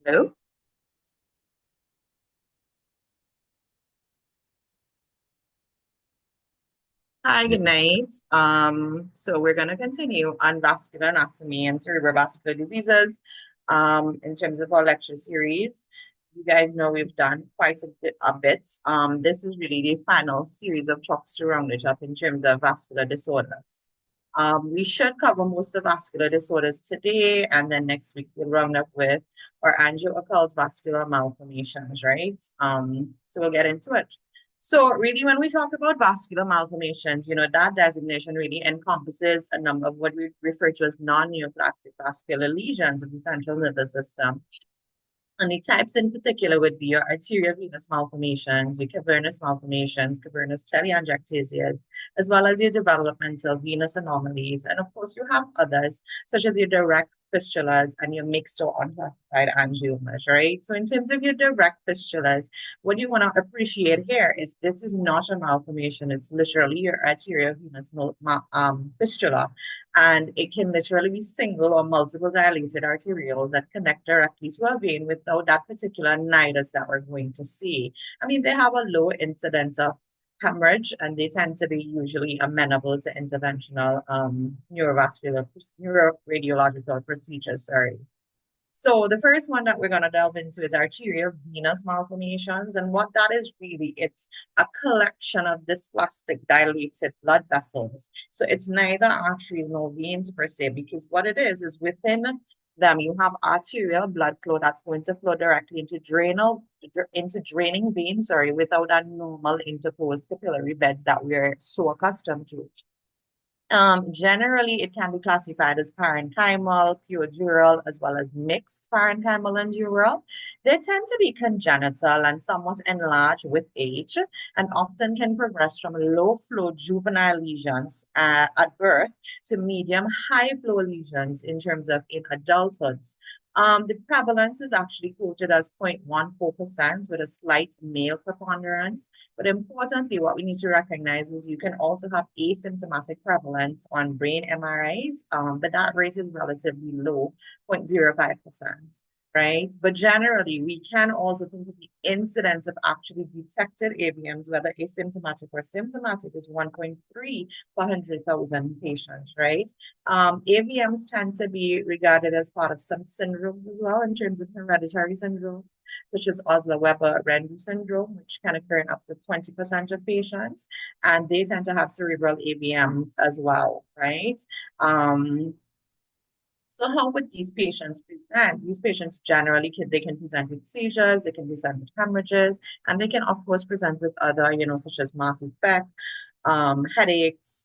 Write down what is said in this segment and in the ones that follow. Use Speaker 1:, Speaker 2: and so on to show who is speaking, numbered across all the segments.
Speaker 1: Hello. Hi, good night. So we're going to continue on vascular anatomy and cerebrovascular diseases in terms of our lecture series. As you guys know, we've done quite a bit. This is really the final series of talks to round it up in terms of vascular disorders. We should cover most of vascular disorders today, and then next week we'll round up with our angio-occult vascular malformations, right? So we'll get into it. So really, when we talk about vascular malformations, that designation really encompasses a number of what we refer to as non-neoplastic vascular lesions of the central nervous system. And the types in particular would be your arteriovenous malformations, your cavernous malformations, cavernous telangiectasias, as well as your developmental venous anomalies. And of course, you have others, such as your direct fistulas and your mixed or unclassified angiomas, right? So in terms of your direct fistulas, what you want to appreciate here is this is not a malformation. It's literally your arteriovenous fistula. And it can literally be single or multiple dilated arterioles that connect directly to a vein without that particular nidus that we're going to see. I mean, they have a low incidence of hemorrhage and they tend to be usually amenable to interventional neuroradiological procedures, sorry. So the first one that we're going to delve into is arteriovenous malformations. And what that is really, it's a collection of dysplastic dilated blood vessels. So it's neither arteries nor veins per se, because what it is within them, you have arterial blood flow that's going to flow directly into draining veins, sorry, without that normal interposed capillary beds that we're so accustomed to. Generally, it can be classified as parenchymal, pure dural, as well as mixed parenchymal and dural. They tend to be congenital and somewhat enlarged with age, and often can progress from low flow juvenile lesions at birth to medium high flow lesions in terms of in adulthood. The prevalence is actually quoted as 0.14% with a slight male preponderance. But importantly, what we need to recognize is you can also have asymptomatic prevalence on brain MRIs, but that rate is relatively low, 0.05%, right? But generally, we can also think of the incidence of actually detected AVMs, whether asymptomatic or symptomatic, is 1.3 per 100,000 patients, right? AVMs tend to be regarded as part of some syndromes as well in terms of hereditary syndrome, such as Osler-Weber-Rendu syndrome, which can occur in up to 20% of patients, and they tend to have cerebral AVMs as well, right? So how would these patients present? These patients generally they can present with seizures, they can present with hemorrhages, and they can of course present with other, such as mass effect, headaches,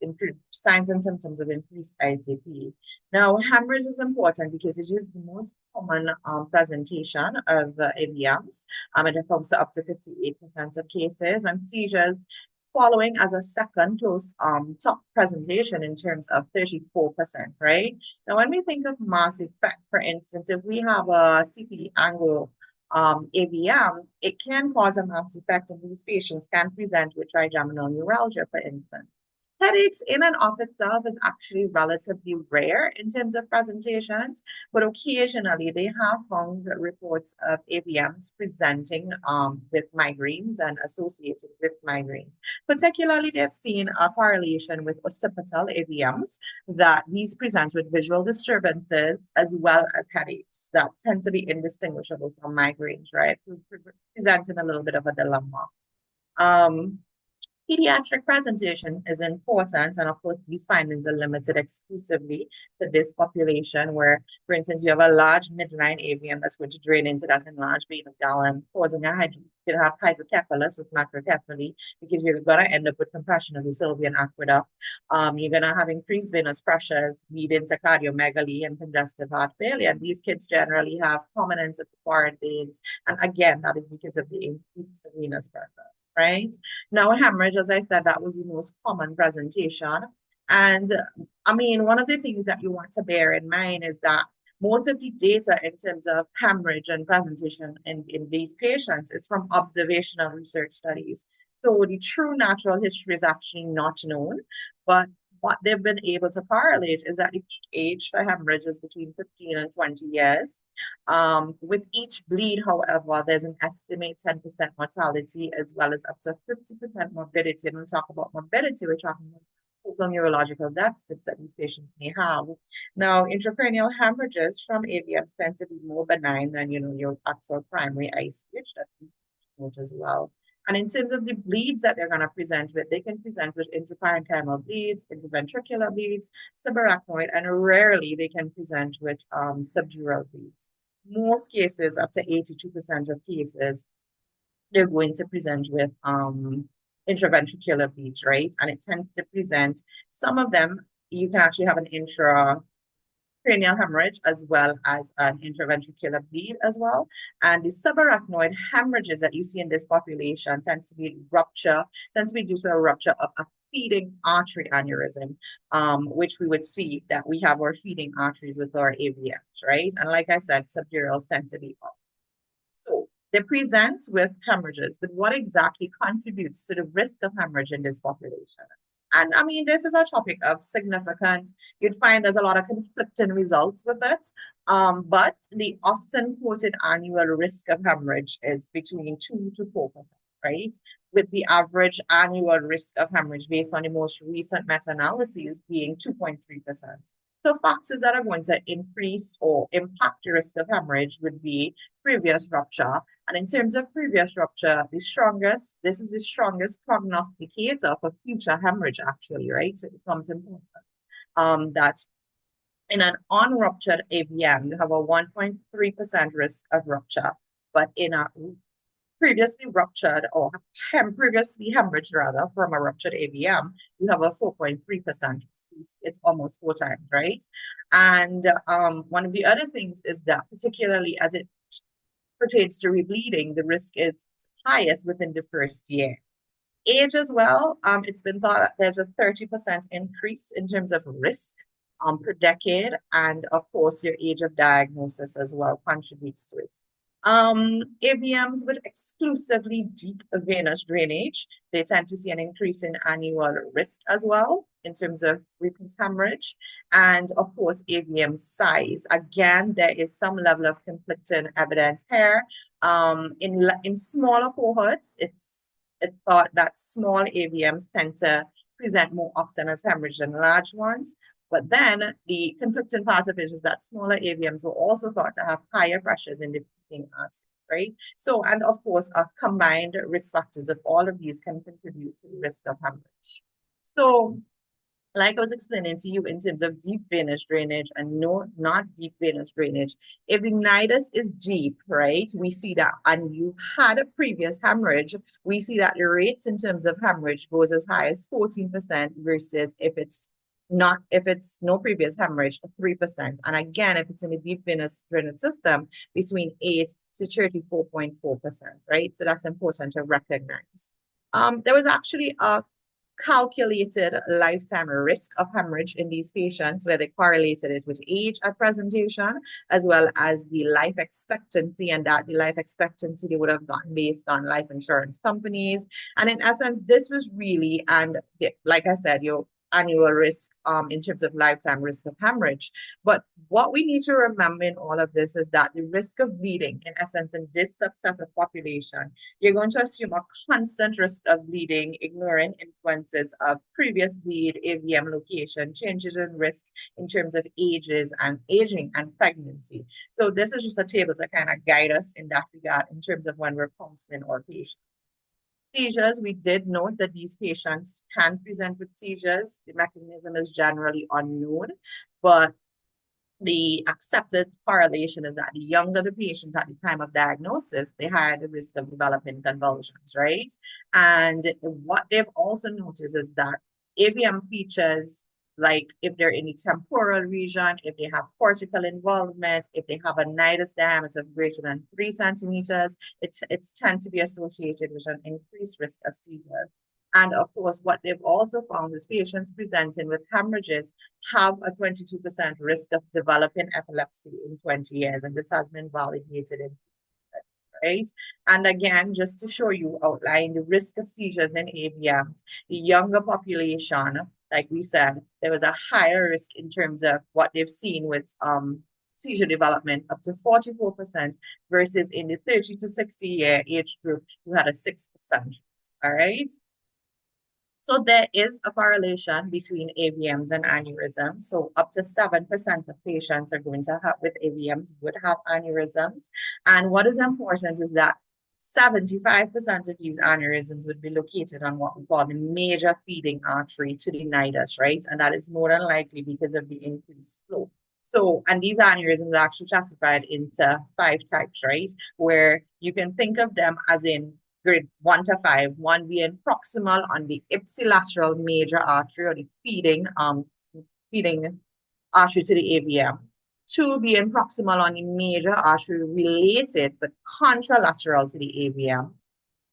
Speaker 1: signs and symptoms of increased ICP. Now, hemorrhage is important because it is the most common presentation of AVMs. It accounts to up to 58% of cases, and seizures following as a second close top presentation in terms of 34%, right? Now, when we think of mass effect, for instance, if we have a CP angle AVM, it can cause a mass effect, and these patients can present with trigeminal neuralgia, for instance. Headaches in and of itself is actually relatively rare in terms of presentations, but occasionally they have found reports of AVMs presenting with migraines and associated with migraines. Particularly, they've seen a correlation with occipital AVMs that these present with visual disturbances as well as headaches that tend to be indistinguishable from migraines, right? Presenting a little bit of a dilemma. Um, Pediatric presentation is important, and of course, these findings are limited exclusively to this population where, for instance, you have a large midline AVM that's going to drain into that enlarged vein of Galen, causing you have hydrocephalus with macrocephaly because you're going to end up with compression of the Sylvian aqueduct. You're going to have increased venous pressures, leading to cardiomegaly and congestive heart failure. And these kids generally have prominence of the foreign veins, and again, that is because of the increased venous pressure. Right? Now, hemorrhage, as I said, that was the most common presentation. And I mean, one of the things that you want to bear in mind is that most of the data in terms of hemorrhage and presentation in these patients is from observational research studies. So the true natural history is actually not known, but what they've been able to correlate is that the peak age for hemorrhage is between 15 and 20 years. With each bleed, however, there's an estimated 10% mortality as well as up to 50% morbidity. And when we talk about morbidity, we're talking about total neurological deficits that these patients may have. Now, intracranial hemorrhages from AVMs tend to be more benign than, your actual primary ICH. That's note as well. And in terms of the bleeds that they're going to present with, they can present with intraparenchymal bleeds, interventricular bleeds, subarachnoid, and rarely they can present with subdural bleeds. Most cases, up to 82% of cases, they're going to present with intraventricular bleeds, right? And it tends to present, some of them, you can actually have an intracranial hemorrhage as well as an intraventricular bleed as well. And the subarachnoid hemorrhages that you see in this population tends to be due to a rupture of a feeding artery aneurysm, which we would see that we have our feeding arteries with our AVMs, right? And like I said, subdurals tend to be up. So they present with hemorrhages, but what exactly contributes to the risk of hemorrhage in this population? And I mean, this is a topic of significant, you'd find there's a lot of conflicting results with it. But the often quoted annual risk of hemorrhage is between 2 to 4%, right? With the average annual risk of hemorrhage based on the most recent meta-analyses being 2.3%. So factors that are going to increase or impact the risk of hemorrhage would be previous rupture. And in terms of previous rupture, this is the strongest prognosticator for future hemorrhage, actually, right? So it becomes important that in an unruptured AVM, you have a 1.3% risk of rupture, but in a previously ruptured or previously hemorrhaged rather from a ruptured AVM, you have a 4.3%. It's almost 4 times, right? And one of the other things is that particularly as it pertains to rebleeding, the risk is highest within the first year. Age as well, it's been thought that there's a 30% increase in terms of risk per decade. And of course, your age of diagnosis as well contributes to it. AVMs with exclusively deep venous drainage, they tend to see an increase in annual risk as well in terms of repeat hemorrhage. And of course, AVM size. Again, there is some level of conflicting evidence here. In smaller cohorts, it's thought that small AVMs tend to present more often as hemorrhage than large ones. But then the conflicting part of it is that smaller AVMs were also thought to have higher pressures in the feeding artery, right? So, and of course, combined risk factors of all of these can contribute to the risk of hemorrhage. So, like I was explaining to you in terms of deep venous drainage and not deep venous drainage, if the nidus is deep, right, we see that, and you had a previous hemorrhage, we see that the rates in terms of hemorrhage goes as high as 14% versus if it's no previous hemorrhage, 3%. And again, if it's in the deep venous drainage system, between 8 to 34.4%, right? So that's important to recognize. There was actually a calculated lifetime risk of hemorrhage in these patients where they correlated it with age at presentation as well as the life expectancy, and that the life expectancy they would have gotten based on life insurance companies. And in essence, this was really, and like I said, your annual risk in terms of lifetime risk of hemorrhage. But what we need to remember in all of this is that the risk of bleeding, in essence, in this subset of population, you're going to assume a constant risk of bleeding, ignoring influences of previous bleed, AVM location, changes in risk in terms of ages and aging and pregnancy. So this is just a table to kind of guide us in that regard in terms of when we're counseling our patients. Seizures, we did note that these patients can present with seizures. The mechanism is generally unknown, but the accepted correlation is that the younger the patient at the time of diagnosis, the higher the risk of developing convulsions, right? And what they've also noticed is that AVM features, like if they're in the temporal region, if they have cortical involvement, if they have a nidus diameter of greater than 3 centimeters, it's tend to be associated with an increased risk of seizures. And of course, what they've also found is patients presenting with hemorrhages have a 22% risk of developing epilepsy in 20 years. And this has been validated in, right? And again, just to show you, outline the risk of seizures in AVMs, the younger population like we said, there was a higher risk in terms of what they've seen with seizure development, up to 44%, versus in the 30 to 60-year age group, you had a 6%. All right. So there is a correlation between AVMs and aneurysms. So up to 7% of patients are going to have with AVMs would have aneurysms. And what is important is that 75% of these aneurysms would be located on what we call the major feeding artery to the nidus, right? And that is more than likely because of the increased flow. So, and these aneurysms are actually classified into 5 types, right? Where you can think of them as in grade 1 to 5, one being proximal on the ipsilateral major artery or the feeding artery to the AVM. 2 being proximal on the major artery related but contralateral to the AVM.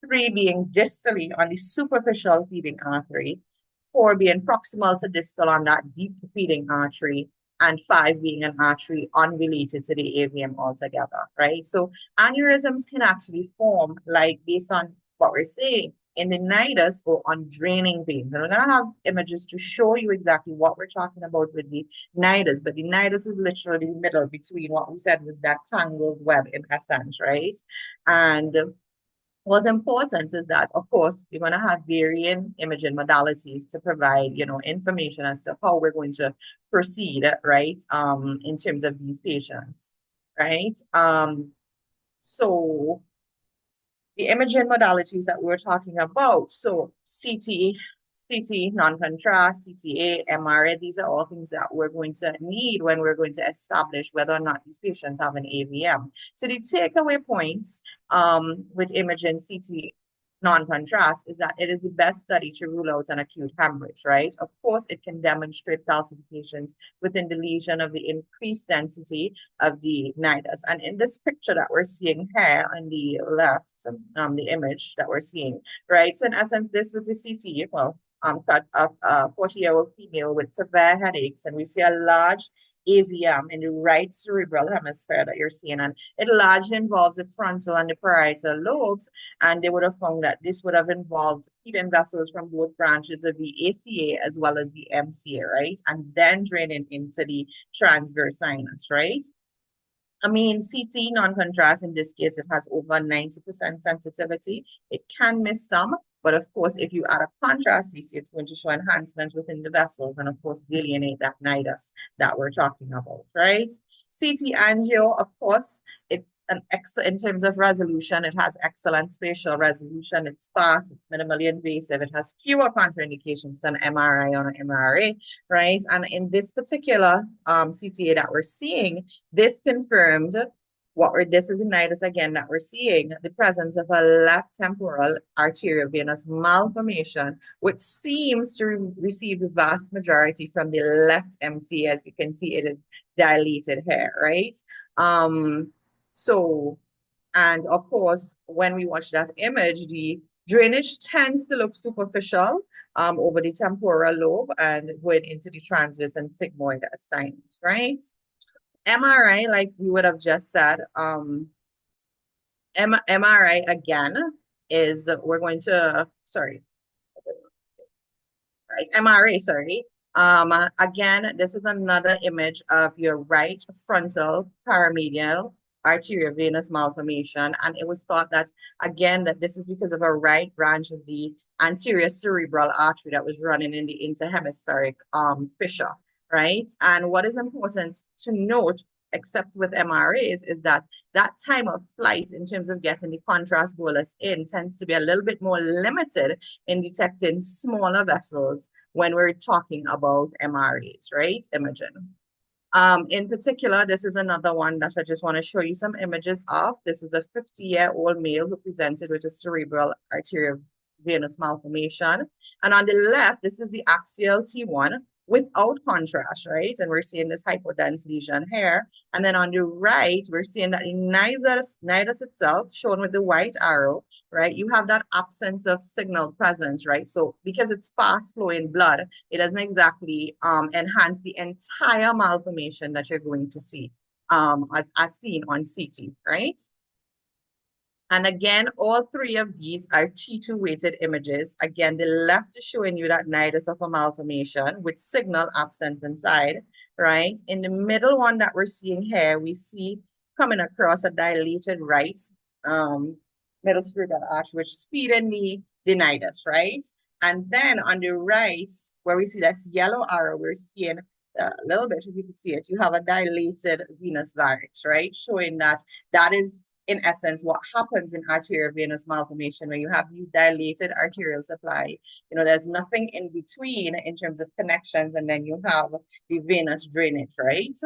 Speaker 1: 3 being distally on the superficial feeding artery. 4 being proximal to distal on that deep feeding artery, and 5 being an artery unrelated to the AVM altogether, right? So aneurysms can actually form, like based on what we're saying, in the nidus or on draining veins. And we're going to have images to show you exactly what we're talking about with the nidus, but the nidus is literally the middle between what we said was that tangled web in essence, right? And what's important is that, of course, we're going to have varying imaging modalities to provide, information as to how we're going to proceed, right, in terms of these patients, right? So the imaging modalities that we're talking about, so CT, non-contrast, CTA, MRA, these are all things that we're going to need when we're going to establish whether or not these patients have an AVM. So the takeaway points with imaging CT non-contrast is that it is the best study to rule out an acute hemorrhage, right? Of course, it can demonstrate calcifications within the lesion of the increased density of the nidus. And in this picture that we're seeing here on the left, the image that we're seeing, right? So in essence, this was a CT, well, cut of a 40-year-old female with severe headaches, and we see a large AVM in the right cerebral hemisphere that you're seeing, and it largely involves the frontal and the parietal lobes, and they would have found that this would have involved feeding vessels from both branches of the ACA as well as the MCA, right? And then draining into the transverse sinus, right? I mean, CT non-contrast, in this case, it has over 90% sensitivity. It can miss some, but of course, if you add a contrast CT, it's going to show enhancement within the vessels and, of course, delineate that nidus that we're talking about, right? CT angio, of course, it's an excellent, in terms of resolution, it has excellent spatial resolution. It's fast, it's minimally invasive, it has fewer contraindications than MRI or MRA, right? And in this particular CTA that we're seeing, this confirmed this is a nidus again that we're seeing the presence of a left temporal arteriovenous malformation, which seems to receive the vast majority from the left MC. As you can see, it is dilated here, right? So, and of course, when we watch that image, the drainage tends to look superficial over the temporal lobe and going into the transverse and sigmoid sinus, right? MRI, like we would have just said, MRI again is we're going to, sorry, right, MRA, sorry. Again, this is another image of your right frontal paramedial arteriovenous malformation, and it was thought that, again, that this is because of a right branch of the anterior cerebral artery that was running in the interhemispheric fissure, right? And what is important to note, except with MRAs, is that that time of flight in terms of getting the contrast bolus in tends to be a little bit more limited in detecting smaller vessels when we're talking about MRAs, right? Imaging. In particular, this is another one that I just want to show you some images of. This was a 50-year-old male who presented with a cerebral arteriovenous malformation. And on the left, this is the axial T1 without contrast, right? And we're seeing this hypodense lesion here. And then on the right, we're seeing that in nidus itself, shown with the white arrow, right? You have that absence of signal presence, right? So because it's fast flowing blood, it doesn't exactly enhance the entire malformation that you're going to see as seen on CT, right? And again, all three of these are T2 weighted images. Again, the left is showing you that nidus of a malformation with signal absent inside, right? In the middle one that we're seeing here, we see coming across a dilated right um, middle cerebral arch, which is feeding the nidus, right? And then on the right, where we see this yellow arrow, we're seeing a little bit, if you can see it, you have a dilated venous varix, right? Showing that that is, in essence, what happens in arteriovenous malformation when you have these dilated arterial supply. There's nothing in between in terms of connections, and then you have the venous drainage, right?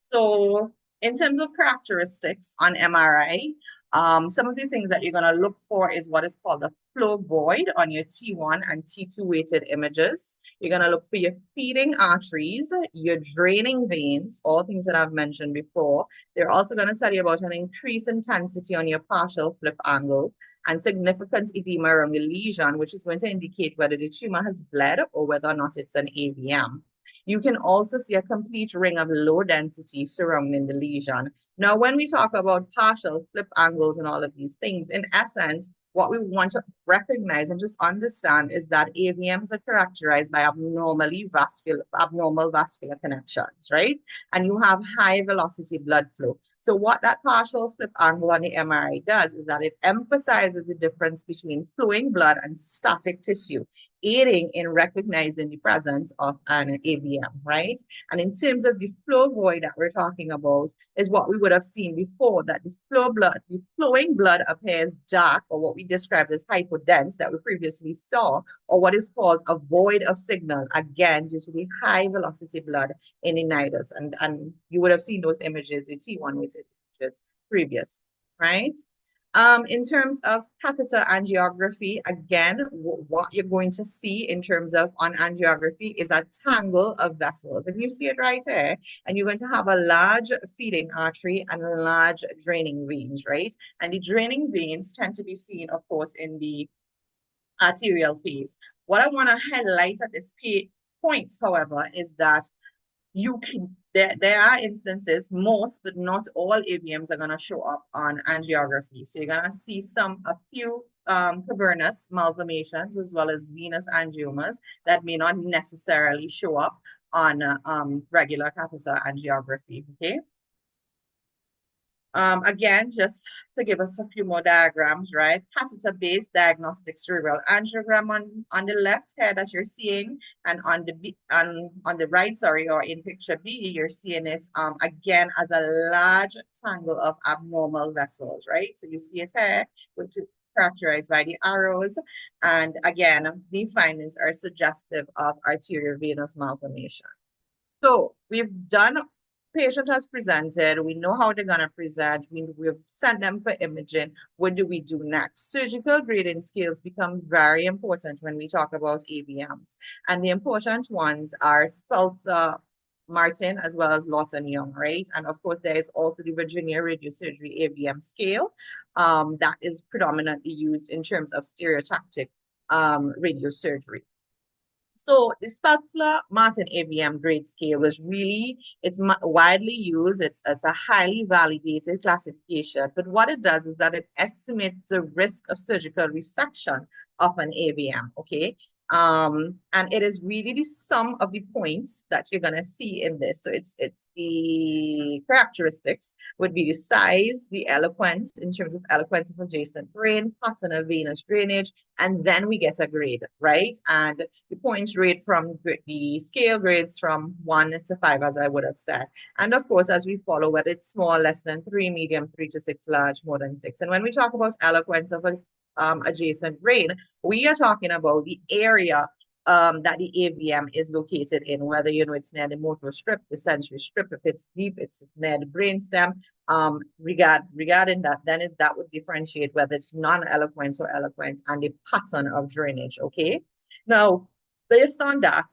Speaker 1: So in terms of characteristics on MRI, some of the things that you're going to look for is what is called the flow void on your T1 and T2 weighted images. You're going to look for your feeding arteries, your draining veins, all things that I've mentioned before. They're also going to tell you about an increased intensity on your partial flip angle and significant edema around the lesion, which is going to indicate whether the tumor has bled or whether or not it's an AVM. You can also see a complete ring of low density surrounding the lesion. Now, when we talk about partial flip angles and all of these things, in essence, what we want to recognize and just understand is that AVMs are characterized by abnormal vascular connections, right? And you have high velocity blood flow. So what that partial flip angle on the MRI does is that it emphasizes the difference between flowing blood and static tissue, aiding in recognizing the presence of an AVM, right? And in terms of the flow void that we're talking about, is what we would have seen before, that the flowing blood appears dark, or what we described as hypodense that we previously saw, or what is called a void of signal, again, due to the high velocity blood in the nidus. And you would have seen those images, the T1 with images previous, right? In terms of catheter angiography, again, what you're going to see in terms of on angiography is a tangle of vessels. If you see it right here, and you're going to have a large feeding artery and large draining veins, right? And the draining veins tend to be seen, of course, in the arterial phase. What I want to highlight at this point, however, is that there are instances, most but not all AVMs are going to show up on angiography. So you're going to see a few cavernous malformations as well as venous angiomas that may not necessarily show up on regular catheter angiography. Okay. Again, just to give us a few more diagrams, right? Catheter-based diagnostic cerebral angiogram on the left here that you're seeing, and on the right, sorry, or in picture B, you're seeing it again as a large tangle of abnormal vessels, right? So you see it here, which is characterized by the arrows. And again, these findings are suggestive of arteriovenous malformation. So we've done, patient has presented, we know how they're gonna present, we've sent them for imaging. What do we do next? Surgical grading scales become very important when we talk about AVMs. And the important ones are Speltzer Martin as well as Lawton Young, right? And of course, there is also the Virginia Radiosurgery AVM scale that is predominantly used in terms of stereotactic radiosurgery. So the Spatzler-Martin AVM grade scale is really, it's widely used. It's a highly validated classification. But what it does is that it estimates the risk of surgical resection of an AVM, okay? And it is really the sum of the points that you're gonna see in this. So it's the characteristics would be the size, the eloquence in terms of eloquence of adjacent brain, pattern of venous drainage, and then we get a grade, right? And the points rate from the scale grades from 1 to 5, as I would have said. And of course, as we follow, whether it's small, less than 3, medium, 3 to 6, large, more than 6. And when we talk about eloquence of a adjacent brain, we are talking about the area that the AVM is located in, whether it's near the motor strip, the sensory strip, if it's deep, it's near the brainstem. Regarding that, then that would differentiate whether it's non-eloquence or eloquence and the pattern of drainage. Okay. Now, based on that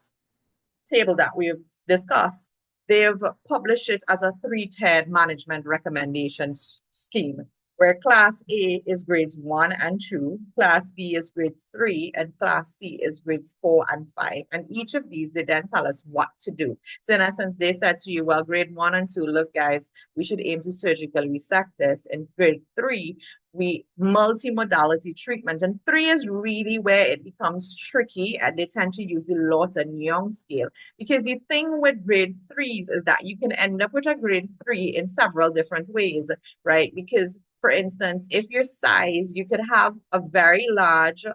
Speaker 1: table that we've discussed, they've published it as a 3-tiered management recommendation scheme. where Class A is grades 1 and 2, Class B is grades 3, and Class C is grades 4 and 5. And each of these, they then tell us what to do. So in essence, they said to you, well, grade 1 and 2, look, guys, we should aim to surgically resect this. In grade 3, we multimodality treatment. And 3 is really where it becomes tricky, and they tend to use the Lawton-Young scale. Because the thing with grade 3s is that you can end up with a grade 3 in several different ways, right? Because for instance, if your size, you could have a very large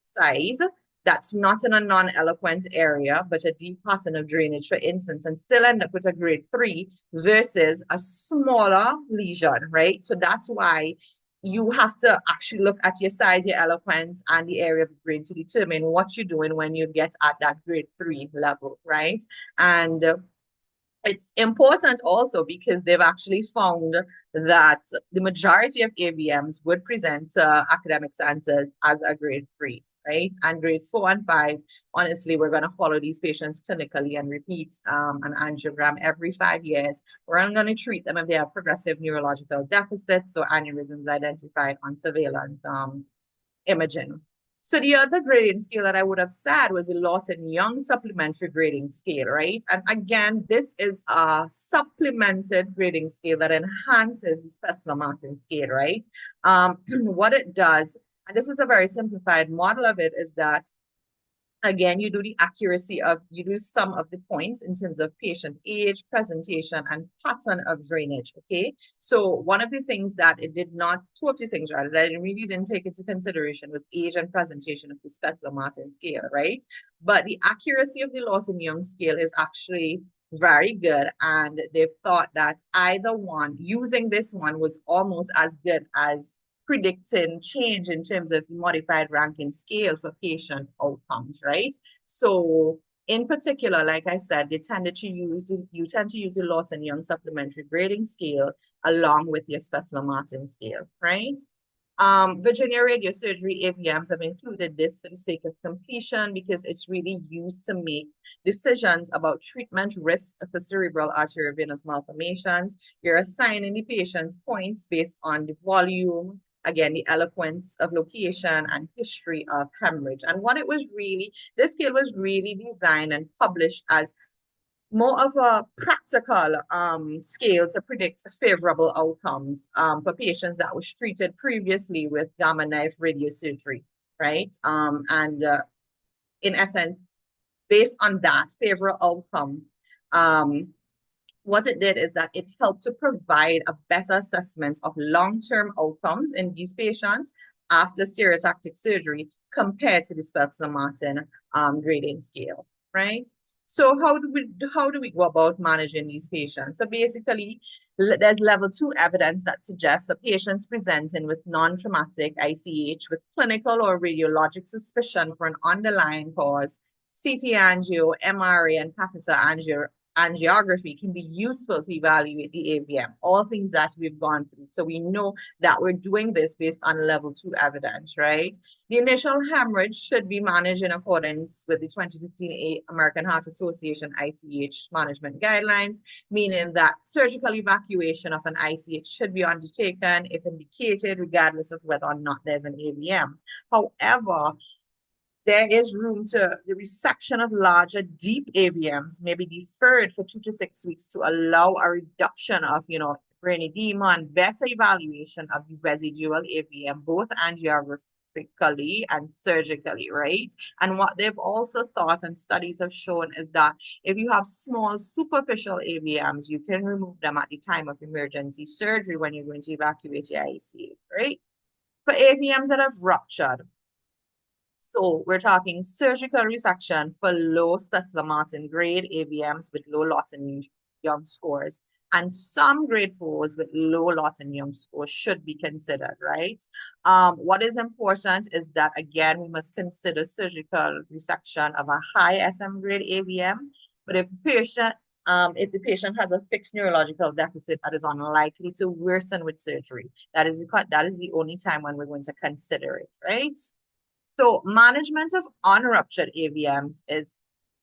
Speaker 1: size that's not in a non-eloquent area, but a deep pattern of drainage, for instance, and still end up with a grade 3 versus a smaller lesion, right? So that's why you have to actually look at your size, your eloquence, and the area of the brain to determine what you're doing when you get at that grade 3 level, right? And it's important also because they've actually found that the majority of AVMs would present to academic centers as a grade 3, right? And grades 4 and 5, honestly, we're going to follow these patients clinically and repeat an angiogram every 5 years. We're going to treat them if they have progressive neurological deficits, so aneurysms identified on surveillance imaging. So the other grading scale that I would have said was the Lawton-Young supplementary grading scale, right? And again, this is a supplemented grading scale that enhances the Special-Martin scale, right? What it does, and this is a very simplified model of it, is that again, you do the accuracy of, you do some of the points in terms of patient age, presentation, and pattern of drainage, okay? So one of the things that it did not, two of the things rather, that it really didn't take into consideration was age and presentation of the Special-Martin scale, right? But the accuracy of the Lawton-Young scale is actually very good, and they've thought that either one, using this one was almost as good as predicting change in terms of modified ranking scale for patient outcomes, right? So in particular, like I said, you tend to use the Lawton-Young supplementary grading scale along with your Special-Martin scale, right? Virginia radiosurgery AVMs have included this for the sake of completion because it's really used to make decisions about treatment risk for cerebral arteriovenous malformations. You're assigning the patient's points based on the volume, again, the eloquence of location and history of hemorrhage. And what it was really, this scale was really designed and published as more of a practical scale to predict favorable outcomes for patients that was treated previously with gamma knife radiosurgery, right? In essence, based on that favorable outcome, what it did is that it helped to provide a better assessment of long-term outcomes in these patients after stereotactic surgery compared to the Special-Martin grading scale, right? So how do we go about managing these patients? So basically, there's level 2 evidence that suggests that patients presenting with non-traumatic ICH with clinical or radiologic suspicion for an underlying cause, CT angio, MRA, and catheter angiography can be useful to evaluate the AVM, all things that we've gone through. So we know that we're doing this based on level 2 evidence, right? The initial hemorrhage should be managed in accordance with the 2015 American Heart Association ICH management guidelines, meaning that surgical evacuation of an ICH should be undertaken if indicated, regardless of whether or not there's an AVM. However, there is room to the resection of larger deep AVMs may be deferred for 2 to 6 weeks to allow a reduction of, brain edema and better evaluation of the residual AVM, both angiographically and surgically, right? And what they've also thought and studies have shown is that if you have small superficial AVMs, you can remove them at the time of emergency surgery when you're going to evacuate your ICU, right? For AVMs that have ruptured, so we're talking surgical resection for low Special-Martin grade AVMs with low Lawton-Young scores, and some grade 4s with low Lawton-Young scores should be considered, right? What is important is that, again, we must consider surgical resection of a high SM grade AVM, but if the patient has a fixed neurological deficit that is unlikely to worsen with surgery, that is the only time when we're going to consider it, right? So management of unruptured AVMs is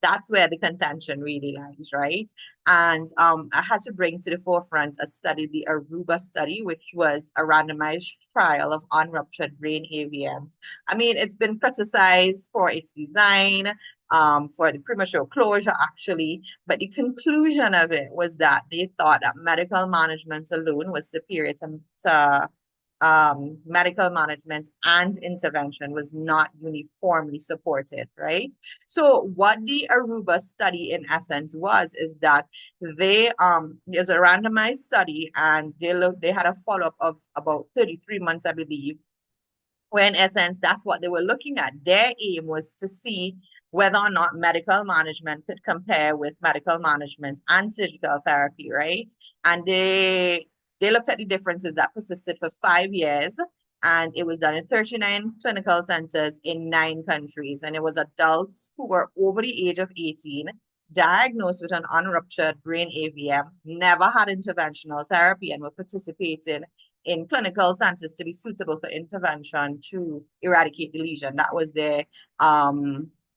Speaker 1: That's where the contention really lies, right? And I had to bring to the forefront a study, the Aruba study, which was a randomized trial of unruptured brain AVMs. I mean, it's been criticized for its design, for the premature closure, actually, but the conclusion of it was that they thought that medical management alone was superior to medical management, and intervention was not uniformly supported, right? So what the Aruba study in essence was is that there's a randomized study, and they had a follow-up of about 33 months, I believe, where in essence that's what they were looking at. Their aim was to see whether or not medical management could compare with medical management and surgical therapy, right? And they looked at the differences that persisted for 5 years, and it was done in 39 clinical centers in 9 countries. And it was adults who were over the age of 18, diagnosed with an unruptured brain AVM, never had interventional therapy, and were participating in clinical centers to be suitable for intervention to eradicate the lesion. That was their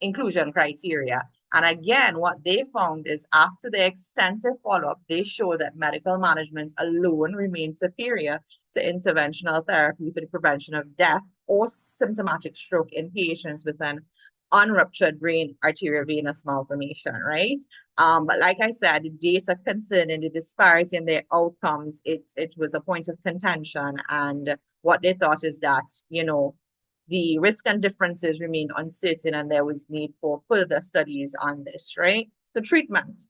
Speaker 1: inclusion criteria. And again, what they found is after the extensive follow-up, they show that medical management alone remains superior to interventional therapy for the prevention of death or symptomatic stroke in patients with an unruptured brain arteriovenous malformation, right? But like I said, the data concerning the disparity in their outcomes, it was a point of contention. And what they thought is that, the risk and differences remained uncertain, and there was need for further studies on this, right? So treatment.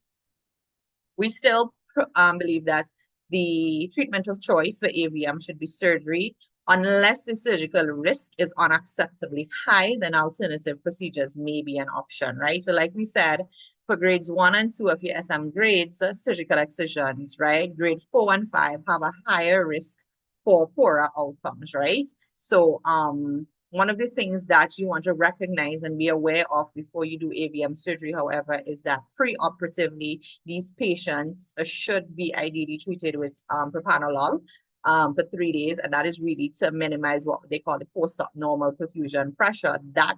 Speaker 1: We still believe that the treatment of choice for AVM should be surgery. Unless the surgical risk is unacceptably high, then alternative procedures may be an option, right? So like we said, for grades 1 and 2 of your SM grades, surgical excisions, right? Grade 4 and 5 have a higher risk for poorer outcomes, right? So one of the things that you want to recognize and be aware of before you do AVM surgery, however, is that preoperatively, these patients should be ideally treated with propranolol for 3 days, and that is really to minimize what they call the post-op normal perfusion pressure that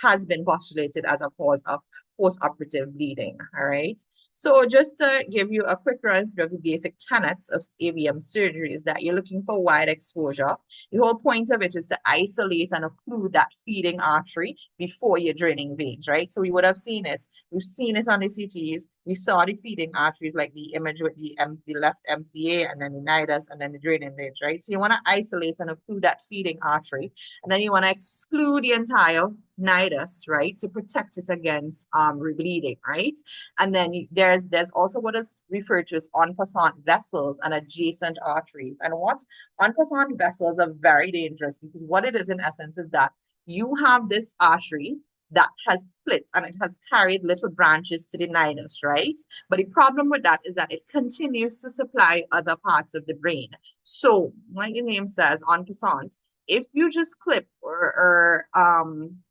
Speaker 1: has been postulated as a cause of post-operative bleeding. All right. So just to give you a quick run through of the basic tenets of AVM surgery is that you're looking for wide exposure. The whole point of it is to isolate and occlude that feeding artery before you're draining veins, right? So we would have seen it. We've seen it on the CTs. We saw the feeding arteries, like the image with the left MCA and then the nidus and then the draining veins, right? So you want to isolate and occlude that feeding artery. And then you want to exclude the entire nidus, right, to protect it against rebleeding, right? And then there's also what is referred to as en passant vessels and adjacent arteries. And what en passant vessels are very dangerous, because what it is in essence is that you have this artery that has split and it has carried little branches to the nidus, right? But the problem with that is that it continues to supply other parts of the brain. So, like the name says, en passant, if you just clip or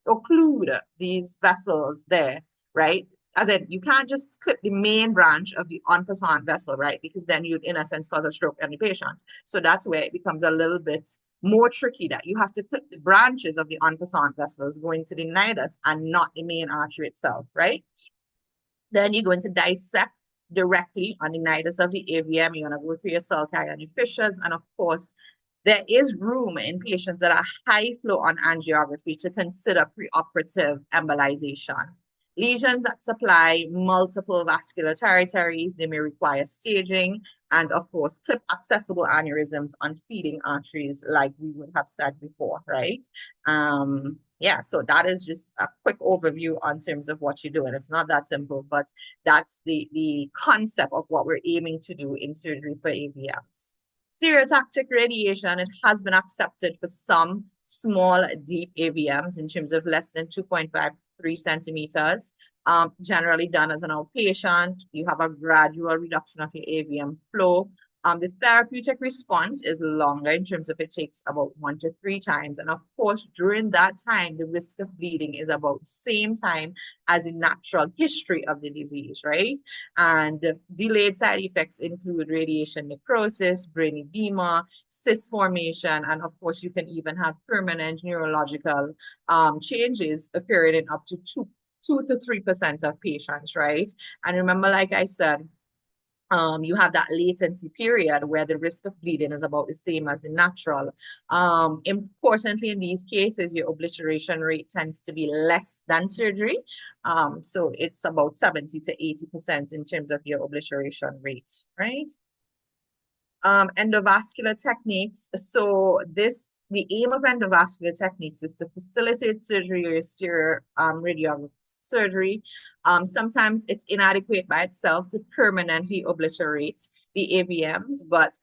Speaker 1: occlude these vessels there, right? As in, you can't just clip the main branch of the en passant vessel, right? Because then you'd, in a sense, cause a stroke in the patient. So that's where it becomes a little bit more tricky, that you have to clip the branches of the en passant vessels going to the nidus and not the main artery itself, right? Then you're going to dissect directly on the nidus of the AVM. You're going to go through your sulci and your fissures. And of course, there is room in patients that are high flow on angiography to consider preoperative embolization. Lesions that supply multiple vascular territories, they may require staging, and of course, clip accessible aneurysms on feeding arteries, like we would have said before, right? Yeah, so that is just a quick overview on terms of what you're doing. It's not that simple, but that's the concept of what we're aiming to do in surgery for AVMs. Stereotactic radiation, it has been accepted for some small, deep AVMs in terms of less than 2.53 centimeters, generally done as an outpatient. You have a gradual reduction of your AVM flow. The therapeutic response is longer in terms of it takes about 1 to 3 times. And of course, during that time, the risk of bleeding is about the same time as the natural history of the disease, right? And delayed side effects include radiation necrosis, brain edema, cyst formation, and of course, you can even have permanent neurological changes occurring in up to 2 to 3% of patients, right? And remember, like I said, you have that latency period where the risk of bleeding is about the same as the natural. Importantly, in these cases, your obliteration rate tends to be less than surgery. So it's about 70 to 80% in terms of your obliteration rate, right? Endovascular techniques. So the aim of endovascular techniques is to facilitate surgery or steer radiography surgery. Sometimes it's inadequate by itself to permanently obliterate the AVMs, but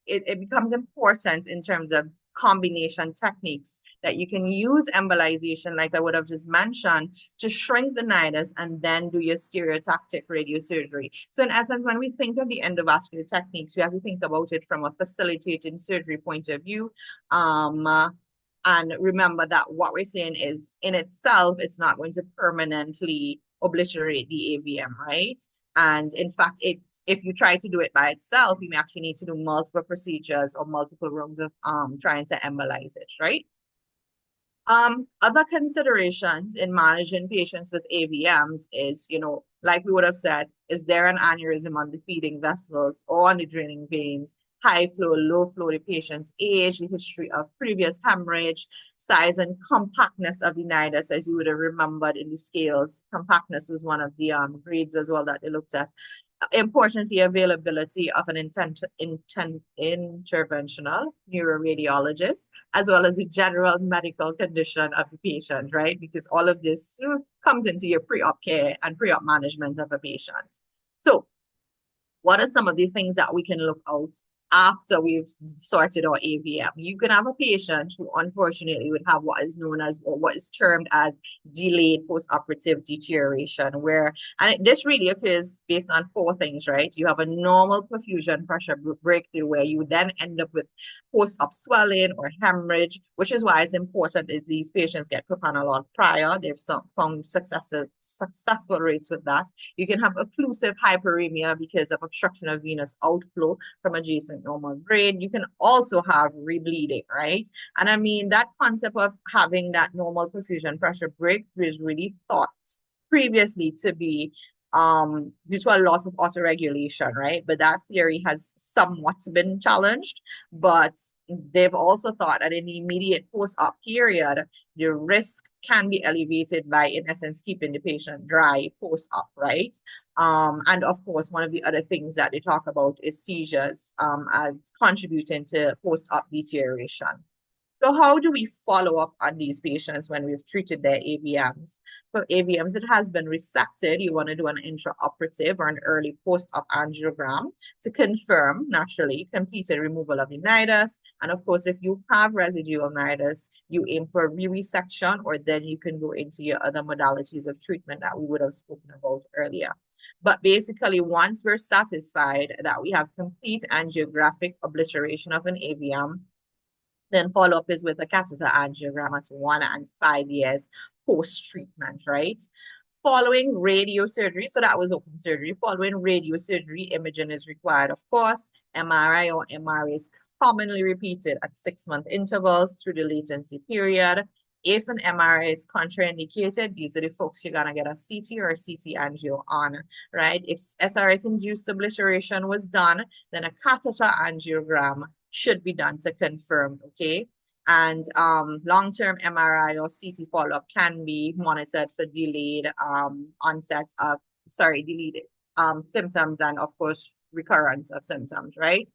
Speaker 1: it becomes important in terms of combination techniques that you can use embolization, like I would have just mentioned, to shrink the nidus and then do your stereotactic radiosurgery. So in essence, when we think of the endovascular techniques, we have to think about it from a facilitating surgery point of view. And remember that what we're saying is in itself, it's not going to permanently obliterate the AVM, right? And in fact, if you try to do it by itself, you may actually need to do multiple procedures or multiple rooms of trying to embolize it, right? Other considerations in managing patients with AVMs is, like we would have said, is there an aneurysm on the feeding vessels or on the draining veins? High flow, low flow, the patient's age, the history of previous hemorrhage, size and compactness of the nidus, as you would have remembered in the scales. Compactness was one of the grades as well that they looked at. Importantly, availability of an interventional neuroradiologist, as well as the general medical condition of the patient, right? Because all of this comes into your pre-op care and pre-op management of a patient. So what are some of the things that we can look out after we've sorted our AVM? You can have a patient who unfortunately would have what is known as, or what is termed as, delayed postoperative deterioration, this really occurs based on four things, right? You have a normal perfusion pressure breakthrough where you then end up with post-op swelling or hemorrhage, which is why it's important is these patients get propranolol prior. They've found successful rates with that. You can have occlusive hyperemia because of obstruction of venous outflow from adjacent normal brain. You can also have rebleeding, right? And I mean, that concept of having that normal perfusion pressure breakthrough is really thought previously to be due to a loss of autoregulation, right? But that theory has somewhat been challenged. But they've also thought that in the immediate post-op period, the risk can be elevated by, in essence, keeping the patient dry post-op, right? And of course, one of the other things that they talk about is seizures as contributing to post-op deterioration. So how do we follow up on these patients when we've treated their AVMs? For AVMs that has been resected, you want to do an intraoperative or an early post-op angiogram to confirm, naturally, completed removal of the nidus. And of course, if you have residual nidus, you aim for a re-resection, or then you can go into your other modalities of treatment that we would have spoken about earlier. But basically, once we're satisfied that we have complete angiographic obliteration of an AVM, then follow up is with a catheter angiogram at 1 and 5 years post-treatment, right? Following radiosurgery, so that was open surgery. Following radiosurgery, imaging is required, of course. MRI or MRI is commonly repeated at 6-month intervals through the latency period. If an MRI is contraindicated, these are the folks you're gonna get a CT or a CT angio on, right? If SRS-induced obliteration was done, then a catheter angiogram should be done to confirm, okay? And long-term MRI or CT follow-up can be monitored for delayed delayed symptoms and of course recurrence of symptoms, right?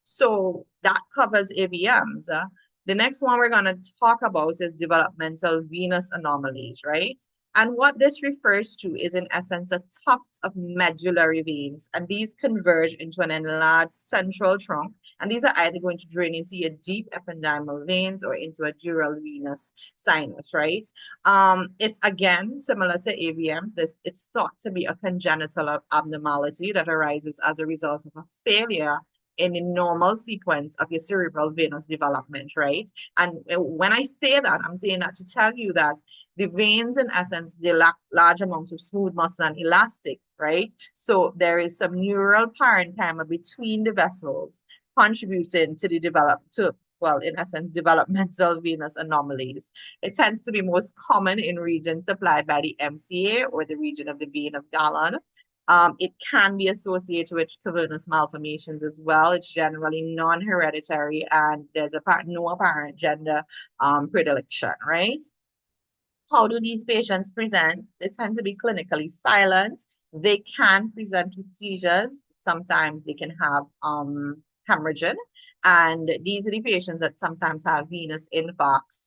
Speaker 1: So that covers AVMs. The next one we're going to talk about is developmental venous anomalies, right? And what this refers to is, in essence, a tuft of medullary veins, and these converge into an enlarged central trunk, and these are either going to drain into your deep ependymal veins or into a dural venous sinus, right? It's again similar to AVMs. It's thought to be a congenital abnormality that arises as a result of a failure in the normal sequence of your cerebral venous development, right? And when I say that, I'm saying that to tell you that the veins, in essence, they lack large amounts of smooth muscle and elastic, right? So there is some neural parenchyma between the vessels contributing to well, in essence, developmental venous anomalies. It tends to be most common in regions supplied by the MCA or the region of the vein of Gallon. It can be associated with cavernous malformations as well. It's generally non-hereditary and there's no apparent gender predilection, right? How do these patients present? They tend to be clinically silent. They can present with seizures. Sometimes they can have hemorrhaging. And these are the patients that sometimes have venous infarcts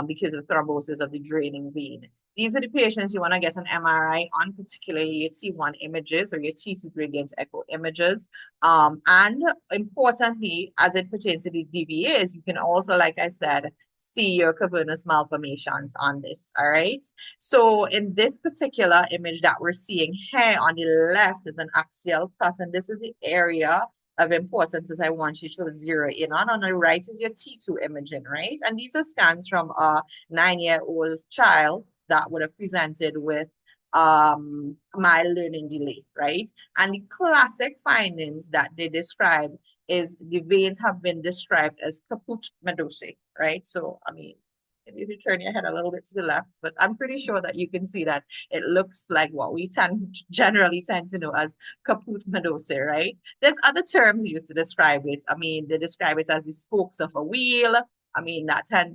Speaker 1: because of thrombosis of the draining vein. These are the patients you want to get an MRI on, particularly your T1 images or your T2 gradient echo images. And importantly, as it pertains to the DVAs, you can also, like I said, see your cavernous malformations on this, all right? So in this particular image that we're seeing here on the left is an axial cut, and this is the area of importance that I want you to zero in on. On the right is your T2 imaging, right? And these are scans from a 9-year-old child that would have presented with mild learning delay, right? And the classic findings that they describe is the veins have been described as caput medusae, right? So, I mean, if you turn your head a little bit to the left, but I'm pretty sure that you can see that it looks like what we generally tend to know as caput medusae, right? There's other terms used to describe it. I mean, they describe it as the spokes of a wheel. I mean,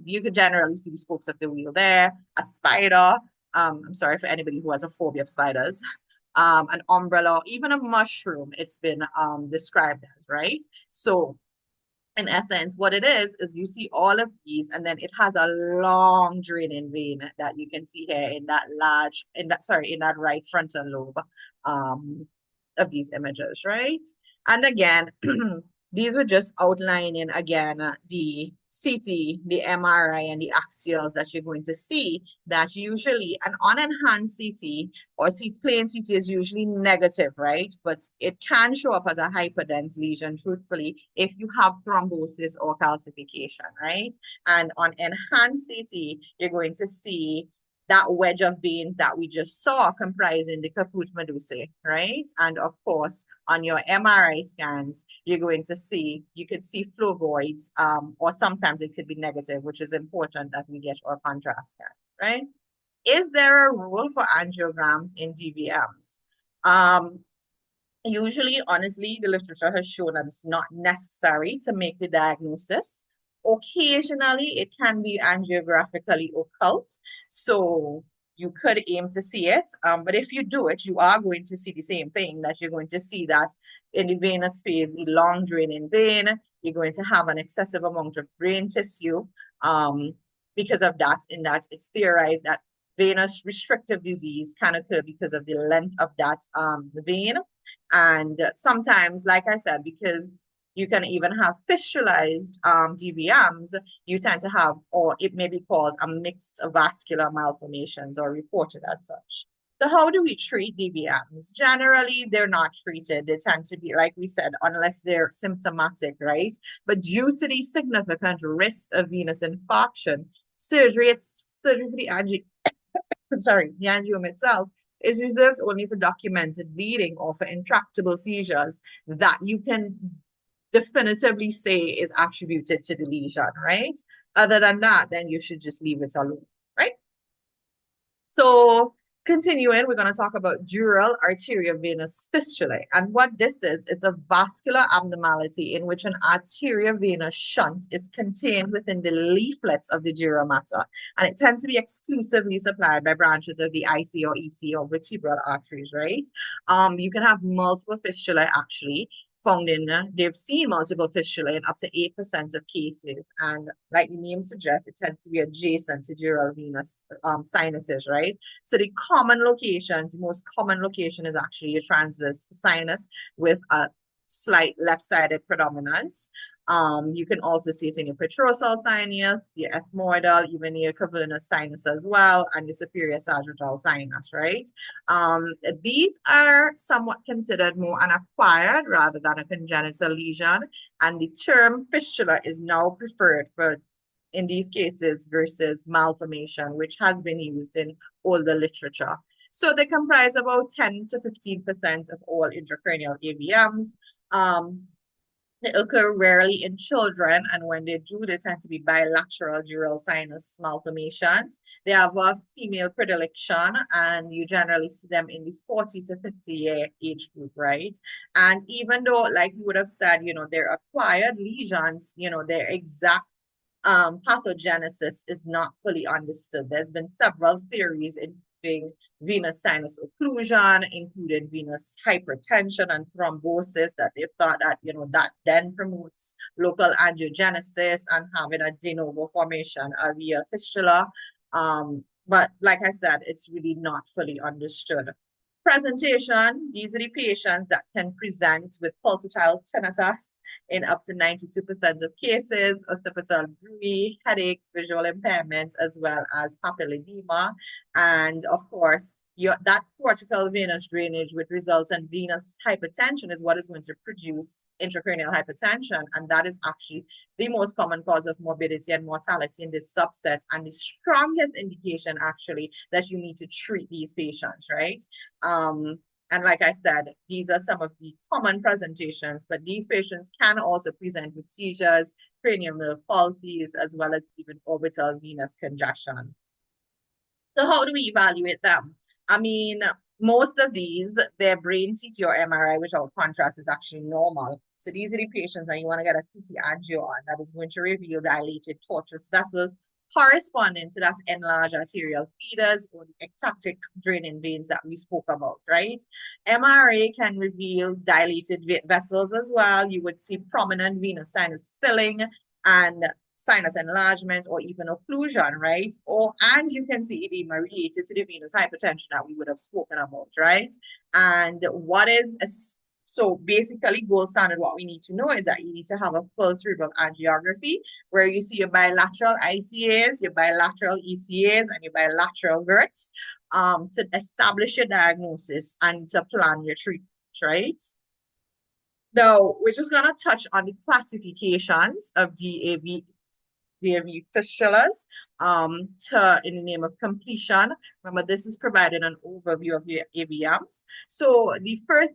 Speaker 1: you could generally see the spokes of the wheel there, a spider. I'm sorry for anybody who has a phobia of spiders. An umbrella, even a mushroom, it's been described as, right? So in essence, what it is you see all of these, and then it has a long draining vein that you can see here in that in that right frontal lobe of these images, right? And again, these were just outlining again the CT, the MRI, and the axials that you're going to see. That usually an unenhanced CT or plain CT is usually negative, right? But it can show up as a hyperdense lesion, truthfully, if you have thrombosis or calcification, right? And on enhanced CT, you're going to see that wedge of veins that we just saw comprising the caput medusae, right? And of course, on your MRI scans, you could see flow voids, or sometimes it could be negative, which is important that we get our contrast scan, right? Is there a rule for angiograms in DVMs? Usually, honestly, the literature has shown that it's not necessary to make the diagnosis. Occasionally, it can be angiographically occult. So you could aim to see it. But if you do it, you are going to see the same thing, that you're going to see that in the venous space, the long draining vein, you're going to have an excessive amount of brain tissue. Because of that, in that it's theorized that venous restrictive disease can occur because of the length of that vein. And sometimes, like I said, because you can even have fistulized DVMs, you tend to have, or it may be called a mixed vascular malformations or reported as such. So how do we treat DVMs? Generally, they're not treated. They tend to be, like we said, unless they're symptomatic, right? But due to the significant risk of venous infarction, surgery for the the angioma itself is reserved only for documented bleeding or for intractable seizures that you can definitively say is attributed to the lesion, right? Other than that, then you should just leave it alone, right? So continuing, we're going to talk about dural arteriovenous fistulae. And what this is, it's a vascular abnormality in which an arteriovenous shunt is contained within the leaflets of the dura mater. And it tends to be exclusively supplied by branches of the IC or EC or vertebral arteries, right? You can have multiple fistulae actually found in, they've seen multiple fistulae in up to 8% of cases. And like the name suggests, it tends to be adjacent to dural venous sinuses, right? So the most common location is actually your transverse sinus with a slight left-sided predominance. You can also see it in your petrosal sinus, your ethmoidal, even your cavernous sinus as well, and your superior sagittal sinus, right? These are somewhat considered more an acquired rather than a congenital lesion, and the term fistula is now preferred for in these cases versus malformation, which has been used in older literature. So they comprise about 10 to 15% of all intracranial AVMs. They occur rarely in children, and when they do, they tend to be bilateral dural sinus malformations. They have a female predilection, and you generally see them in the 40 to 50-year age group, right? And even though, like you would have said, they're acquired lesions, their exact pathogenesis is not fully understood. There's been several theories, including venous sinus occlusion, including venous hypertension and thrombosis, that they thought that, that then promotes local angiogenesis and having a de novo formation of a fistula. But like I said, it's really not fully understood. Presentation, these are the patients that can present with pulsatile tinnitus in up to 92% of cases, occipital bruit, headaches, visual impairments, as well as papilledema. And of course, that cortical venous drainage with resultant venous hypertension is what is going to produce intracranial hypertension. And that is actually the most common cause of morbidity and mortality in this subset, and the strongest indication actually that you need to treat these patients, right? And like I said, these are some of the common presentations, but these patients can also present with seizures, cranial nerve palsies, as well as even orbital venous congestion. So how do we evaluate them? I mean, most of these, their brain CT or MRI without contrast is actually normal. So these are the patients that you want to get a CT angio on that is going to reveal dilated tortuous vessels corresponding to that enlarged arterial feeders or the ectatic draining veins that we spoke about, right? MRA can reveal dilated vessels as well. You would see prominent venous sinus filling and sinus enlargement or even occlusion, right? And you can see edema related to the venous hypertension that we would have spoken about, right? And so basically, gold standard, what we need to know is that you need to have a full cerebral angiography where you see your bilateral ICAs, your bilateral ECAs, and your bilateral GERDs to establish your diagnosis and to plan your treatment, right? Now, we're just going to touch on the classifications of DAV fistulas in the name of completion. Remember, this is providing an overview of your AVMs. So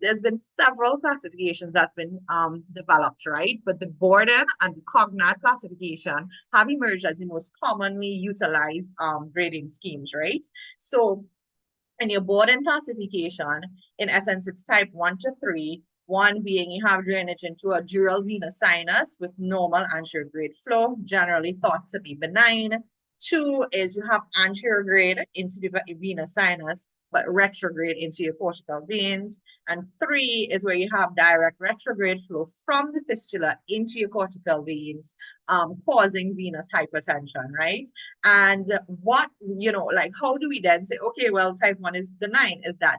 Speaker 1: there's been several classifications that's been developed, right? But the Borden and the Cognate classification have emerged as the most commonly utilized grading schemes, right? So in your Borden classification, in essence, it's type 1 to 3. 1 being you have drainage into a dural venous sinus with normal anterior grade flow, generally thought to be benign. 2 is you have anterior grade into the venous sinus, but retrograde into your cortical veins. And 3 is where you have direct retrograde flow from the fistula into your cortical veins, causing venous hypertension, right? And how do we then say, okay, well, type 1 is benign? Is that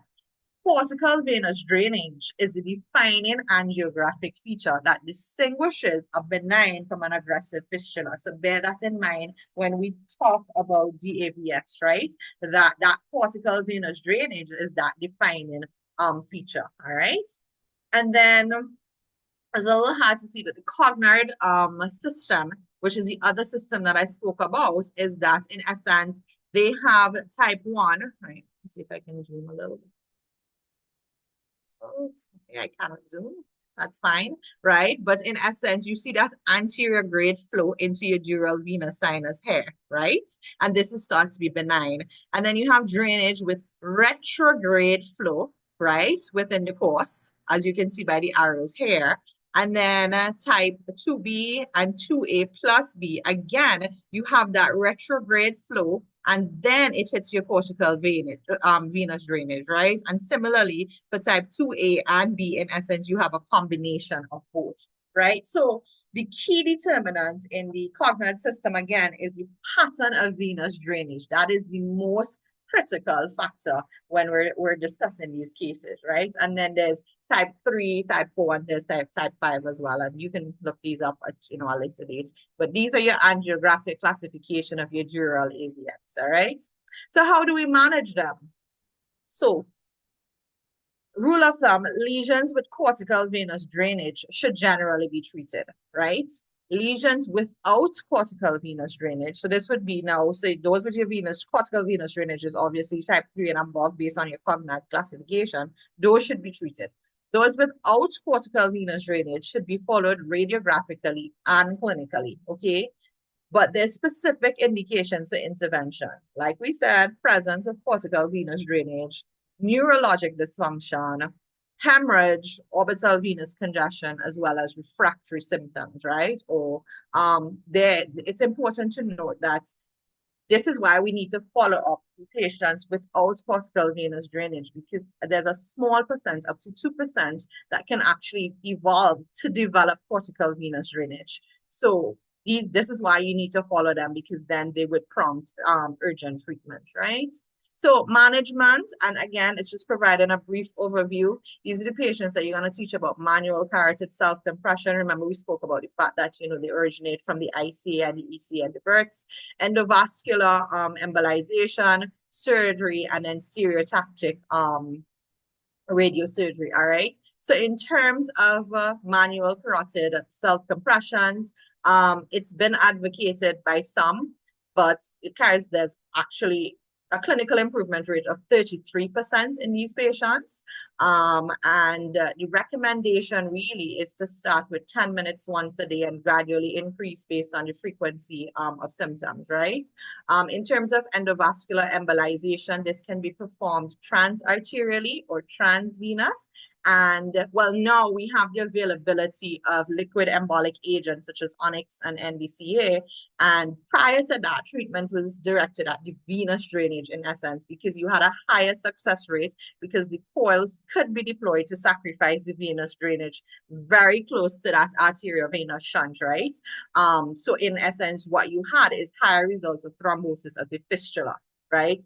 Speaker 1: cortical venous drainage is a defining angiographic feature that distinguishes a benign from an aggressive fistula. So bear that in mind when we talk about DAVFs, right? That cortical venous drainage is that defining feature, all right? And then it's a little hard to see, but the cognate system, which is the other system that I spoke about, is that in essence, they have type 1, right? Let's see if I can zoom a little bit. Okay, I cannot zoom. That's fine, right? But in essence, you see that anterior grade flow into your dural venous sinus here, right? And this is thought to be benign. And then you have drainage with retrograde flow, right, within the course, as you can see by the arrows here. And then type 2B and 2A plus B, again, you have that retrograde flow and then it hits your cortical venous drainage, right? And similarly, for type 2A and B, in essence, you have a combination of both, right? So the key determinant in the cognate system, again, is the pattern of venous drainage. That is the most critical factor when we're discussing these cases, right? And then there's type 3, type 4, and there's type 5 as well. And you can look these up at a later date. But these are your angiographic classification of your dural AVMs, all right? So how do we manage them? So rule of thumb, lesions with cortical venous drainage should generally be treated, right? Lesions without cortical venous drainage. So this would be now, say those with your cortical venous drainage is obviously type 3 and above based on your cognate classification. Those should be treated. Those without cortical venous drainage should be followed radiographically and clinically, okay? But there's specific indications for intervention. Like we said, presence of cortical venous drainage, neurologic dysfunction, hemorrhage, orbital venous congestion, as well as refractory symptoms, right? Or it's important to note that this is why we need to follow up patients without cortical venous drainage, because there's a small percent, up to 2%, that can actually evolve to develop cortical venous drainage. So this is why you need to follow them, because then they would prompt urgent treatment, right? So management, and again, it's just providing a brief overview. These are the patients that you're going to teach about manual carotid self-compression. Remember, we spoke about the fact that, they originate from the ICA and the ECA and the BERTs, endovascular embolization, surgery, and then stereotactic radiosurgery. All right. So in terms of manual carotid self-compressions, it's been advocated by some, but there's actually a clinical improvement rate of 33% in these patients. And the recommendation really is to start with 10 minutes once a day and gradually increase based on the frequency of symptoms, right? In terms of endovascular embolization, this can be performed transarterially or transvenous. And well, now we have the availability of liquid embolic agents such as Onyx and NDCA. And prior to that, treatment was directed at the venous drainage in essence, because you had a higher success rate because the coils could be deployed to sacrifice the venous drainage very close to that arteriovenous shunt, right? So in essence, what you had is higher results of thrombosis of the fistula, right?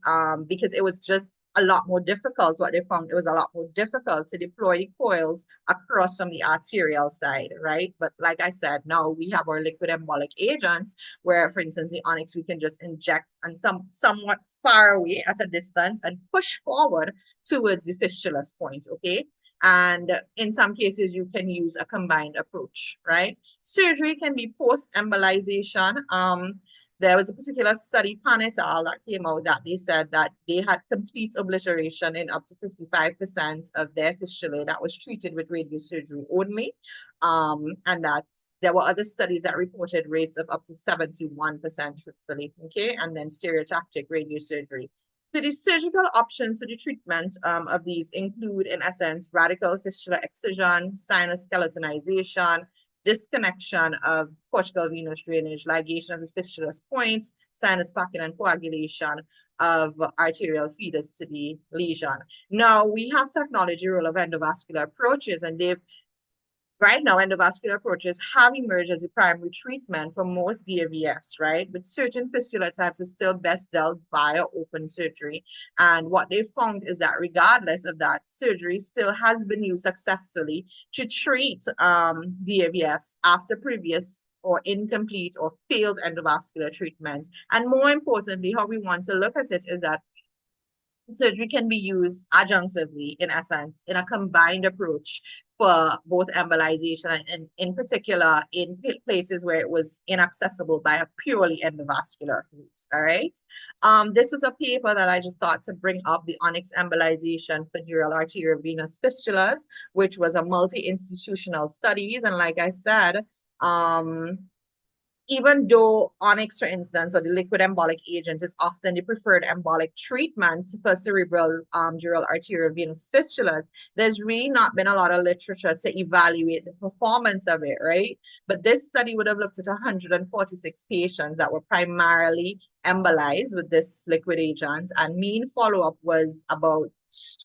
Speaker 1: Because it was just a lot more difficult. What they found, it was a lot more difficult to deploy the coils across from the arterial side, right? But like I said, now we have our liquid embolic agents where, for instance, the Onyx, we can just inject and somewhat far away at a distance and push forward towards the fistula's point, okay? And in some cases, you can use a combined approach, right? Surgery can be post-embolization. There was a particular study, Pan et al., that came out that they said that they had complete obliteration in up to 55% of their fistulae that was treated with radiosurgery only. And that there were other studies that reported rates of up to 71%, truthfully, okay? And then stereotactic radiosurgery. So the surgical options for the treatment of these include, in essence, radical fistula excision, sinus skeletonization, disconnection of cortical venous drainage, ligation of the fistula's points, sinus packing, and coagulation of arterial feeders to the lesion. Now, we have to acknowledge the role of endovascular approaches, and right now, endovascular approaches have emerged as a primary treatment for most DAVFs, right? But certain fistula types are still best dealt via open surgery. And what they found is that regardless of that, surgery still has been used successfully to treat DAVFs after previous or incomplete or failed endovascular treatments. And more importantly, how we want to look at it is that surgery can be used adjunctively, in essence, in a combined approach for both embolization and in particular in places where it was inaccessible by a purely endovascular route. All right. This was a paper that I just thought to bring up, the Onyx embolization for dural arteriovenous fistulas, which was a multi-institutional studies. And like I said, even though Onyx, for instance, or the liquid embolic agent is often the preferred embolic treatment for cerebral dural arteriovenous fistulas, there's really not been a lot of literature to evaluate the performance of it, right? But this study would have looked at 146 patients that were primarily embolized with this liquid agent, and mean follow-up was about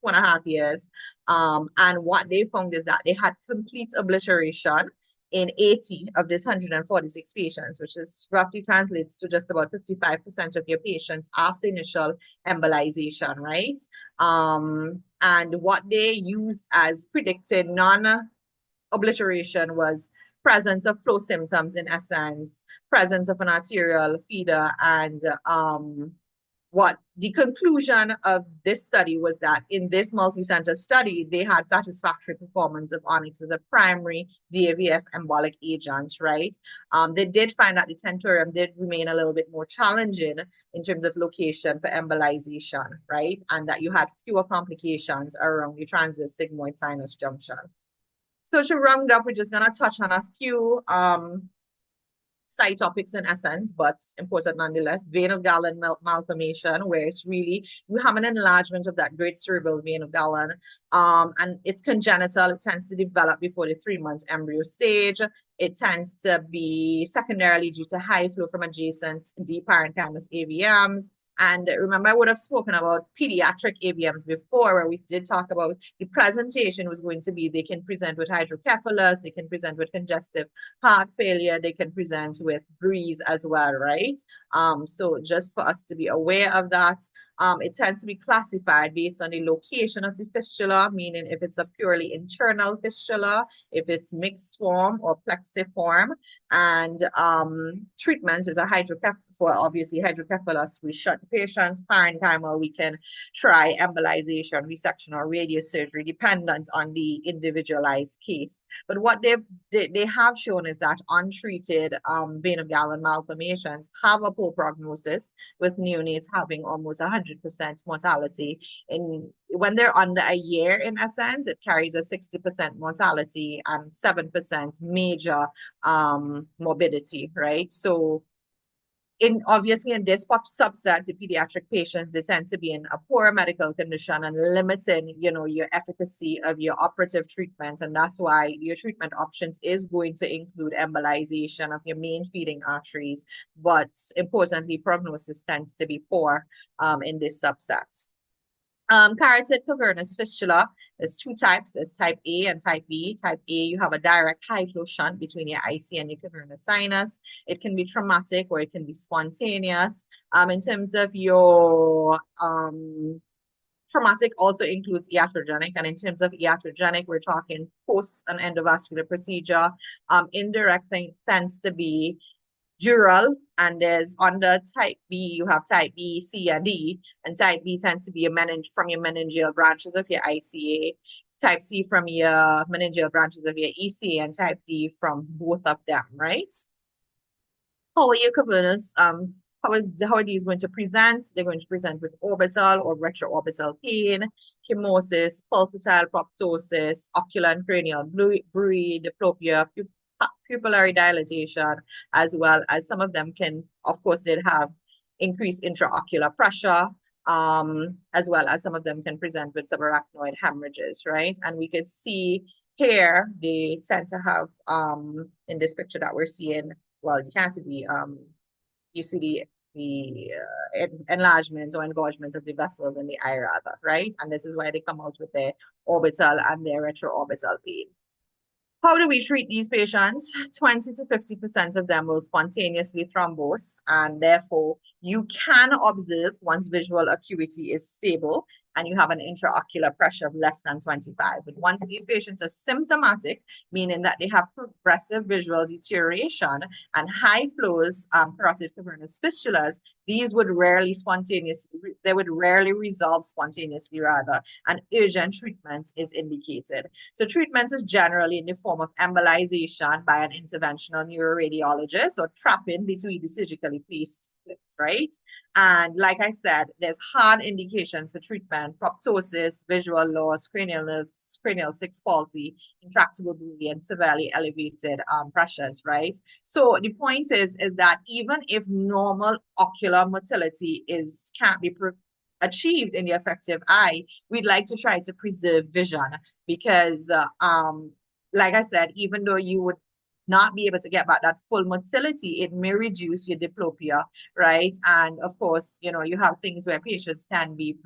Speaker 1: 2.5 years. And what they found is that they had complete obliteration in 80 of these 146 patients, which is roughly translates to just about 55% of your patients after initial embolization, right? And what they used as predicted non-obliteration was presence of flow symptoms, in essence, presence of an arterial feeder, and what the conclusion of this study was that in this multi-center study, they had satisfactory performance of onyx as a primary DAVF embolic agent, right? They did find that the tentorium did remain a little bit more challenging in terms of location for embolization, right? And that you had fewer complications around the transverse sigmoid sinus junction. So to round up, we're just going to touch on a few side topics in essence, but important nonetheless. Vein of Galen malformation, where it's really, you have an enlargement of that great cerebral vein of Galen, and it's congenital. It tends to develop before the 3 months embryo stage. It tends to be secondarily due to high flow from adjacent deep parenchymus AVMs. And remember, I would have spoken about pediatric AVMs before, where we did talk about the presentation was going to be they can present with hydrocephalus, they can present with congestive heart failure, they can present with breeze as well, right? So just for us to be aware of that, it tends to be classified based on the location of the fistula, meaning if it's a purely internal fistula, if it's mixed form or plexiform, and treatment is a hydrocephalus, for obviously hydrocephalus, we shut patients. Parenchymal, we can try embolization, resection, or radiosurgery, dependent on the individualized case. But what they have shown is that untreated vein of Galen malformations have a poor prognosis, with neonates having almost 100% mortality. When they're under a year, in essence, it carries a 60% mortality and 7% major morbidity, right? So obviously in this subset, the pediatric patients, they tend to be in a poor medical condition and limiting, your efficacy of your operative treatment. And that's why your treatment options is going to include embolization of your main feeding arteries. But importantly, prognosis tends to be poor in this subset. Carotid cavernous fistula, there's two types. There's type A and type B. Type A, you have a direct high flow shunt between your IC and your cavernous sinus. It can be traumatic or it can be spontaneous. In terms of your traumatic also includes iatrogenic, and in terms of iatrogenic, we're talking post an endovascular procedure. Indirect tends to be dural, and there's under type B, you have type B, C, and D, and type B tends to be from your meningeal branches of your ICA, type C from your meningeal branches of your ECA, and type D from both of them, right? How are your cavernous? How are these going to present? They're going to present with orbital or retroorbital pain, chemosis, pulsatile proptosis, ocular and cranial bruit, diplopia, pupillary dilatation, as well as some of them can, of course, they'd have increased intraocular pressure, as well as some of them can present with subarachnoid hemorrhages, right? And we could see here, they tend to have, in this picture that we're seeing, well, you can't see you see the enlargement or engorgement of the vessels in the eye, rather, right? And this is why they come out with their orbital and their retroorbital pain. How do we treat these patients? 20 to 50% of them will spontaneously thrombose, and therefore you can observe once visual acuity is stable and you have an intraocular pressure of less than 25. But once these patients are symptomatic, meaning that they have progressive visual deterioration and high flows, carotid cavernous fistulas, these would rarely resolve spontaneously, rather, and urgent treatment is indicated. So treatment is generally in the form of embolization by an interventional neuroradiologist, or trapping between the surgically placed lips, right? And like I said, there's hard indications for treatment: proptosis, visual loss, cranial nerves, cranial six palsy, intractable bruit, and severely elevated pressures, right? So the point is that even if normal ocular motility can't be achieved in the affective eye, we'd like to try to preserve vision, because like I said, even though you would not be able to get back that full motility, it may reduce your diplopia, right? And of course, you have things where patients can be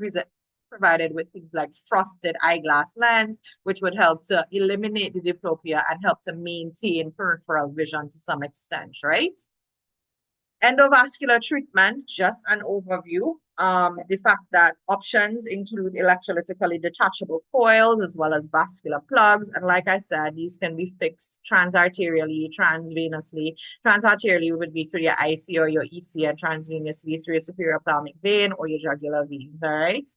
Speaker 1: provided with things like frosted eyeglass lens, which would help to eliminate the diplopia and help to maintain peripheral vision to some extent, right? Endovascular treatment, just an overview. The fact that options include electrolytically detachable coils as well as vascular plugs. And like I said, these can be fixed transarterially, transvenously. Transarterially would be through your IC or your EC, and transvenously through your superior ophthalmic vein or your jugular veins, all right?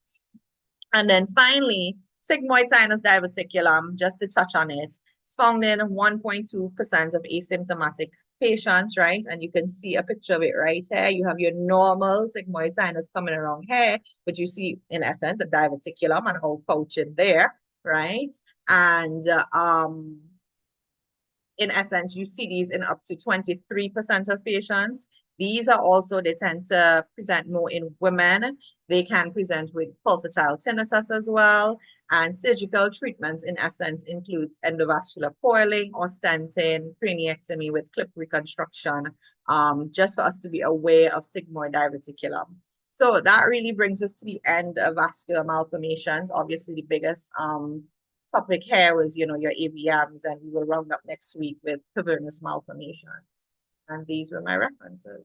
Speaker 1: And then finally, sigmoid sinus diverticulum, just to touch on it, it's found in 1.2% of asymptomatic patients, right? And you can see a picture of it right here. You have your normal sigmoid sinus coming around here, but you see, in essence, a diverticulum and a whole pouch in there, right? And in essence, you see these in up to 23% of patients. These are also, they tend to present more in women. They can present with pulsatile tinnitus as well. And surgical treatments, in essence, includes endovascular coiling or stenting, craniectomy with clip reconstruction, just for us to be aware of sigmoid diverticulum. So that really brings us to the end of vascular malformations. Obviously, the biggest topic here was, your AVMs, and we will round up next week with cavernous malformations. And these were my references.